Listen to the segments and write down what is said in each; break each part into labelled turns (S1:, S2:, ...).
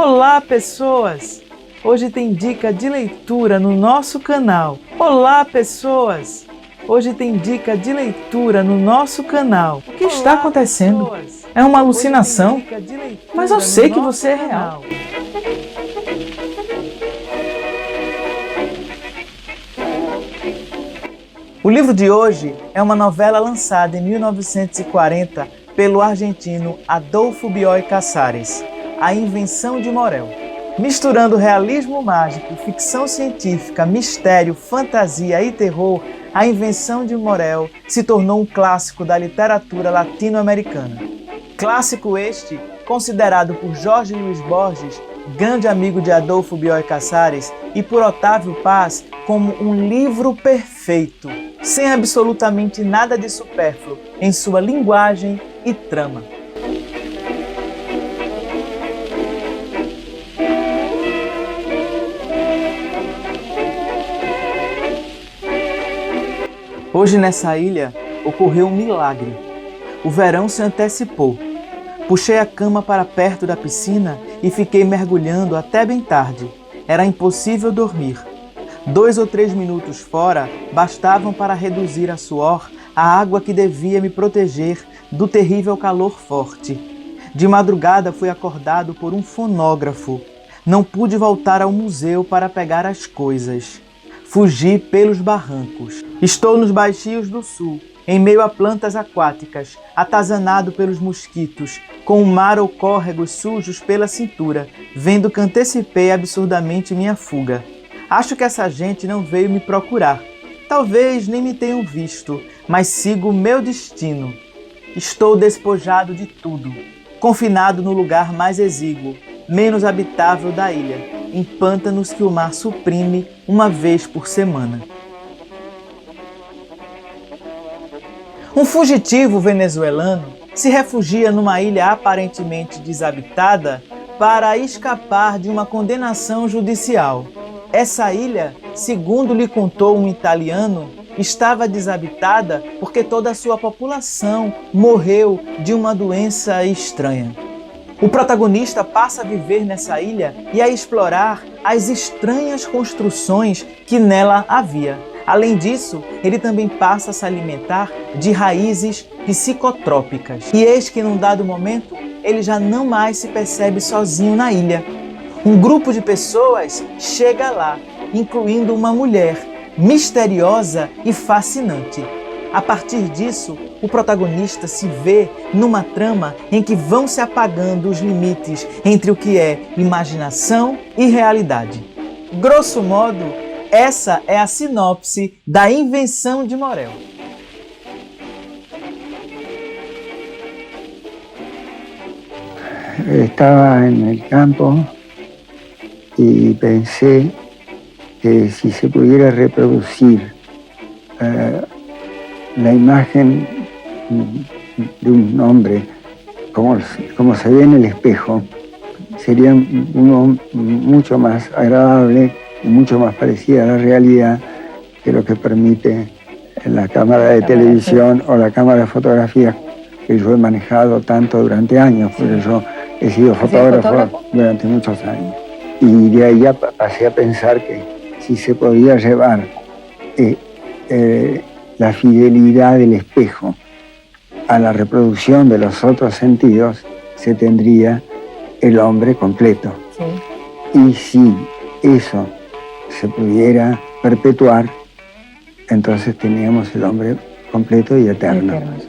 S1: Olá, pessoas! Hoje tem dica de leitura no nosso canal. Olá, pessoas! Hoje tem dica de leitura no nosso canal. O que está acontecendo? É uma alucinação? Mas eu sei que você é real. O livro de hoje é uma novela lançada em 1940 pelo argentino Adolfo Bioy Casares, A Invenção de Morel. Misturando realismo mágico, ficção científica, mistério, fantasia e terror, A Invenção de Morel se tornou um clássico da literatura latino-americana. Clássico este considerado por Jorge Luis Borges, grande amigo de Adolfo Bioy Casares, e por Otávio Paz como um livro perfeito, sem absolutamente nada de supérfluo em sua linguagem e trama. Hoje nessa ilha ocorreu um milagre. O verão se antecipou. Puxei a cama para perto da piscina e fiquei mergulhando até bem tarde. Era impossível dormir. 2 ou 3 minutos fora bastavam para reduzir a suor a água que devia me proteger do terrível calor forte. De madrugada fui acordado por um fonógrafo. Não pude voltar ao museu para pegar as coisas. Fugi pelos barrancos. Estou nos baixios do sul, em meio a plantas aquáticas, atazanado pelos mosquitos, com o mar ou córregos sujos pela cintura, vendo que antecipei absurdamente minha fuga. Acho que essa gente não veio me procurar. Talvez nem me tenham visto, mas sigo o meu destino. Estou despojado de tudo, confinado no lugar mais exíguo, menos habitável da ilha, em pântanos que o mar suprime uma vez por semana. Um fugitivo venezuelano se refugia numa ilha aparentemente desabitada para escapar de uma condenação judicial. Essa ilha, segundo lhe contou um italiano, estava desabitada porque toda a sua população morreu de uma doença estranha. O protagonista passa a viver nessa ilha e a explorar as estranhas construções que nela havia. Além disso, ele também passa a se alimentar de raízes psicotrópicas. E eis que num dado momento, ele já não mais se percebe sozinho na ilha. Um grupo de pessoas chega lá, incluindo uma mulher misteriosa e fascinante. A partir disso, o protagonista se vê numa trama em que vão se apagando os limites entre o que é imaginação e realidade. Grosso modo, essa é a sinopse da Invenção de Morel.
S2: Estaba en el campo y pensé que si se pudiera reproducir la imagen de un hombre como se ve en el espejo, sería mucho más agradable y mucho más parecida a la realidad que lo que permite la cámara de televisión o la cámara de fotografía que yo he manejado tanto durante años, porque yo he sido fotógrafo durante muchos años. Y de ahí pasé a pensar que si se podía llevar la fidelidad del espejo a la reproducción de los otros sentidos, se tendría el hombre completo. Sí. Y si eso se pudiera perpetuar, entonces teníamos el hombre completo y eterno. Sí.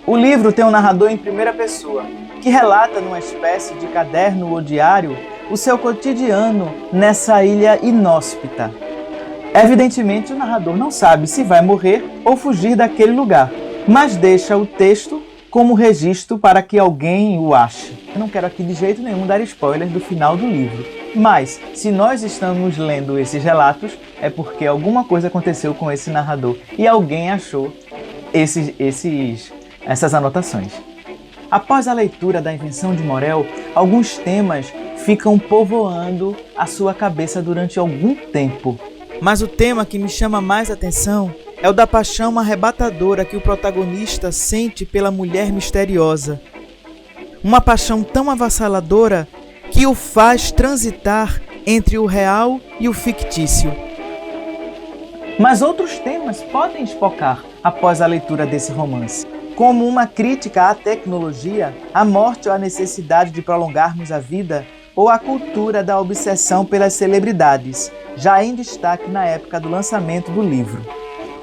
S1: O livro tem um narrador em primeira pessoa, que relata numa espécie de caderno ou diário o seu cotidiano nessa ilha inóspita. Evidentemente, o narrador não sabe se vai morrer ou fugir daquele lugar, mas deixa o texto como registro para que alguém o ache. Eu não quero aqui de jeito nenhum dar spoilers do final do livro, mas se nós estamos lendo esses relatos, é porque alguma coisa aconteceu com esse narrador e alguém achou essas anotações. Após a leitura da Invenção de Morel, alguns temas ficam povoando a sua cabeça durante algum tempo. Mas o tema que me chama mais atenção é o da paixão arrebatadora que o protagonista sente pela mulher misteriosa. Uma paixão tão avassaladora que o faz transitar entre o real e o fictício. Mas outros temas podem espocar após a leitura desse romance, como uma crítica à tecnologia, à morte ou à necessidade de prolongarmos a vida, ou a cultura da obsessão pelas celebridades, já em destaque na época do lançamento do livro.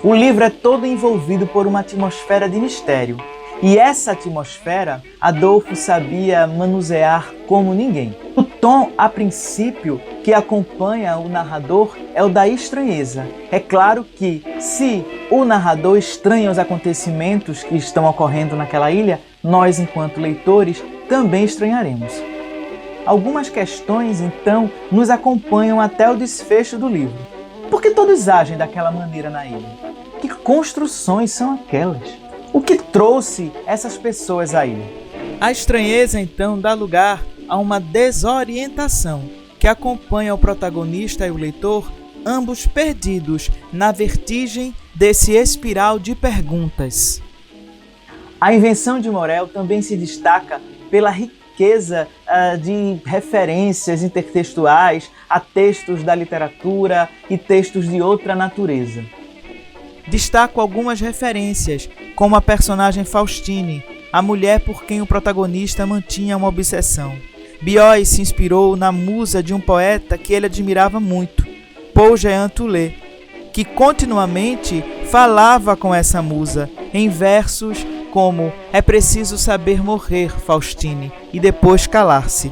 S1: O livro é todo envolvido por uma atmosfera de mistério, e essa atmosfera Adolfo sabia manusear como ninguém. O tom, a princípio, que acompanha o narrador é o da estranheza. É claro que, se o narrador estranha os acontecimentos que estão ocorrendo naquela ilha, nós, enquanto leitores, também estranharemos. Algumas questões, então, nos acompanham até o desfecho do livro. Por que todos agem daquela maneira na ilha? Que construções são aquelas? O que trouxe essas pessoas à ilha? A estranheza, então, dá lugar a uma desorientação que acompanha o protagonista e o leitor, ambos perdidos na vertigem desse espiral de perguntas. A Invenção de Morel também se destaca pela riqueza de referências intertextuais a textos da literatura e textos de outra natureza. Destaco algumas referências, como a personagem Faustine, a mulher por quem o protagonista mantinha uma obsessão. Bioy se inspirou na musa de um poeta que ele admirava muito, Paul Jean Toulet, que continuamente falava com essa musa em versos como "É preciso saber morrer, Faustine, e depois calar-se".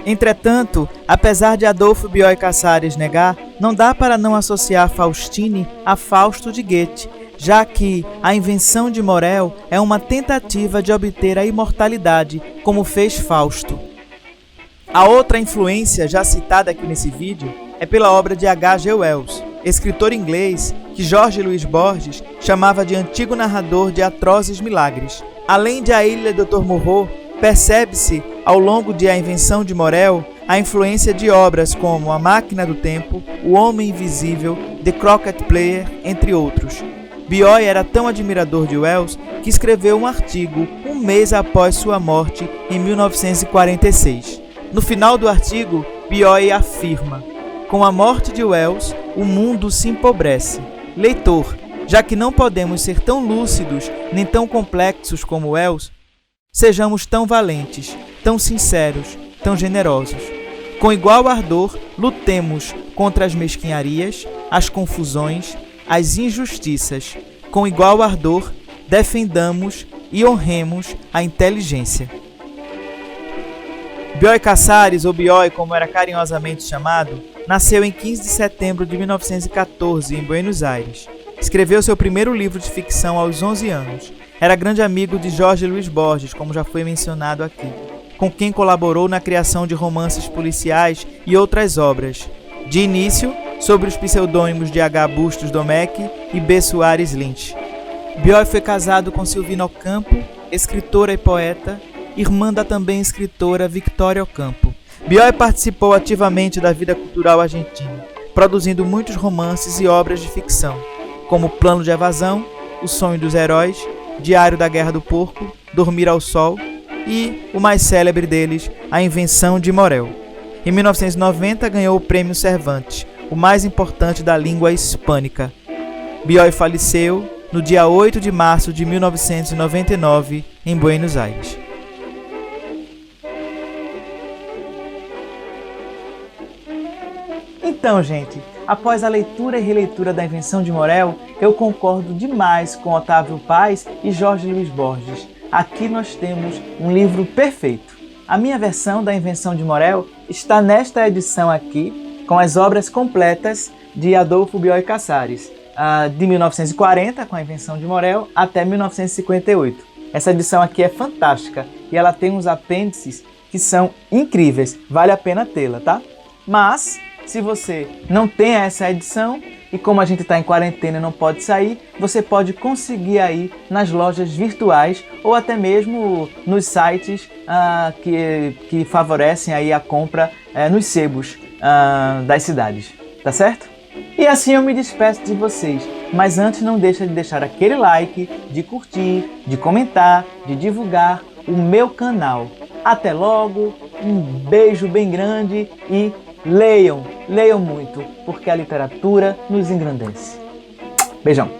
S1: Entretanto, apesar de Adolfo Bioy Casares negar, não dá para não associar Faustine a Fausto de Goethe, já que a Invenção de Morel é uma tentativa de obter a imortalidade, como fez Fausto. A outra influência, já citada aqui nesse vídeo, é pela obra de H.G. Wells, escritor inglês que Jorge Luiz Borges chamava de antigo narrador de atrozes milagres. Além de A Ilha do Dr. Moreau, percebe-se, ao longo de A Invenção de Morel, a influência de obras como A Máquina do Tempo, O Homem Invisível, The Croquet Player, entre outros. Bioy era tão admirador de Wells que escreveu um artigo um mês após sua morte, em 1946. No final do artigo, Bioy afirma: "Com a morte de Wells, o mundo se empobrece. Leitor, já que não podemos ser tão lúcidos nem tão complexos como Wells, sejamos tão valentes, tão sinceros, tão generosos. Com igual ardor, lutemos contra as mesquinharias, as confusões, as injustiças. Com igual ardor, defendamos e honremos a inteligência." Bioy Casares, ou Bioy, como era carinhosamente chamado, nasceu em 15 de setembro de 1914, em Buenos Aires. Escreveu seu primeiro livro de ficção aos 11 anos. Era grande amigo de Jorge Luiz Borges, como já foi mencionado aqui, com quem colaborou na criação de romances policiais e outras obras. De início, sob os pseudônimos de H. Bustos Domecq e B. Soares Lynch. Bioy foi casado com Silvina Ocampo, escritora e poeta, irmã da também escritora Victoria Ocampo. Bioy participou ativamente da vida cultural argentina, produzindo muitos romances e obras de ficção, como Plano de Evasão, O Sonho dos Heróis, Diário da Guerra do Porco, Dormir ao Sol e, o mais célebre deles, A Invenção de Morel. Em 1990 ganhou o Prêmio Cervantes, o mais importante da língua hispânica. Bioy faleceu no dia 8 de março de 1999, em Buenos Aires. Então, gente, após a leitura e releitura da Invenção de Morel, eu concordo demais com Otávio Paz e Jorge Luiz Borges. Aqui nós temos um livro perfeito. A minha versão da Invenção de Morel está nesta edição aqui, com as obras completas de Adolfo Bioy Casares, de 1940, com a Invenção de Morel, até 1958. Essa edição aqui é fantástica e ela tem uns apêndices que são incríveis, vale a pena tê-la, tá? Mas, se você não tem essa edição, e como a gente está em quarentena e não pode sair, você pode conseguir aí nas lojas virtuais ou até mesmo nos sites que favorecem aí a compra nos sebos das cidades, tá certo? E assim eu me despeço de vocês, mas antes não deixa de deixar aquele like, de curtir, de comentar, de divulgar o meu canal. Até logo, um beijo bem grande e leiam, leiam muito, porque a literatura nos engrandece. Beijão!